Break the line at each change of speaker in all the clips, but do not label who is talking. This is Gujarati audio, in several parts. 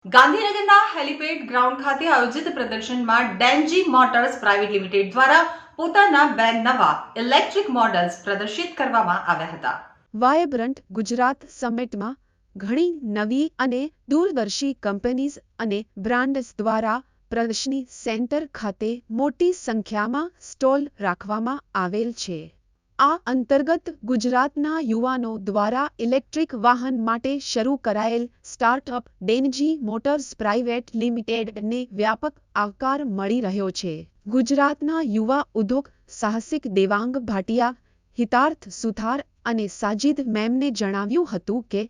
ગાંધીનગરના હેલિપેડ ગ્રાઉન્ડ ખાતે આયોજિત પ્રદર્શનમાં ડેન્જી મોટર્સ પ્રાઇવેટ લિમિટેડ દ્વારા પોતાના બે નવા ઇલેક્ટ્રિક મોડલ્સ પ્રદર્શિત કરવામાં આવ્યા હતા.
વાયબ્રન્ટ ગુજરાત સમિટમાં ઘણી નવી અને દૂરદર્શી કંપનીઝ અને બ્રાન્ડ્સ દ્વારા પ્રદર્શની સેન્ટર ખાતે મોટી સંખ્યામાં સ્ટોલ રાખવામાં આવેલ છે. આ અંતર્ગત ગુજરાતના યુવાનો દ્વારા ઇલેક્ટ્રિક વાહન માટે શરૂ કરાયેલ સ્ટાર્ટઅપ ડેન્જી મોટર્સ પ્રાઇવેટ લિમિટેડને વ્યાપક આવકાર મળી રહ્યો છે. ગુજરાતના યુવા ઉદ્યોગ સાહસિક દેવાંગ ભાટિયા, હિતાર્થ સુથાર અને સાજિદ મેમને જણાવ્યું હતું કે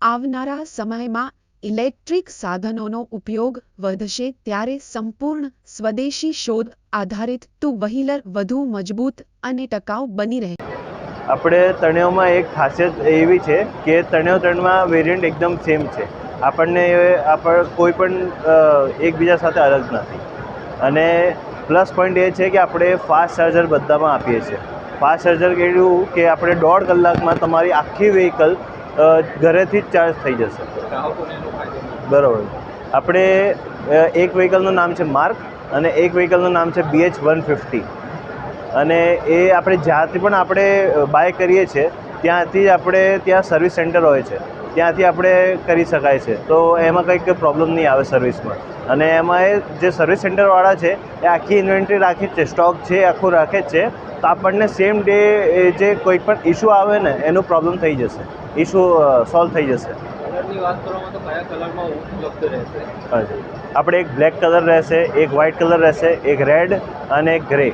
આવનારા સમયમાં ઇલેક્ટ્રિક સાધનોનો ઉપયોગ વધશે ત્યારે સંપૂર્ણ સ્વદેશી શોધ આધારિત ટુ વ્હીલર વધુ મજબૂત અને ટકાઉ બની રહે.
આપણે તણેવમાં એક ખાસિયત એવી છે કે તણેવમાં વેરિયન્ટ એકદમ સેમ છે. આપણને કોઈ પણ એકબીજા સાથે અલગ નથી. અને પ્લસ પોઈન્ટ એ છે કે આપણે ફાસ્ટ ચાર્જર બધામાં આપીએ છીએ. ફાસ્ટ ચાર્જર કેવું કે આપણે 1.5 કલાકમાં તમારી આખી વ્હીકલ ઘરેથી જ ચાર્જ થઈ જશે. બરાબર. આપણે એક વ્હીકલનું નામ છે માર્ક અને એક વ્હીકલનું નામ છે BH150. અને એ આપણે જ્યાંથી પણ આપણે બાય કરીએ છીએ ત્યાંથી આપણે ત્યાં સર્વિસ સેન્ટર હોય છે, ત્યાંથી આપણે કરી શકાય છે. તો એમાં કંઈક પ્રોબ્લેમ નહીં આવે સર્વિસમાં. અને એમાં એ જે સર્વિસ સેન્ટરવાળા છે એ આખી ઇન્વેન્ટરી રાખી જ છે, સ્ટોક છે આખું રાખે જ છે. તો આપણને સેમ ડે જે કોઈ પણ ઇશ્યુ આવે ને એનું પ્રોબ્લેમ થઈ જશે, ઇશ્યુ સોલ્વ થઈ જશે.
કલરની વાત કરવામાં તો કયા કલરમાં ઉપલબ્ધ રહેશે?
આપણે એક બ્લેક કલર રહેશે, એક વ્હાઇટ કલર રહેશે, એક રેડ અને એક ગ્રે.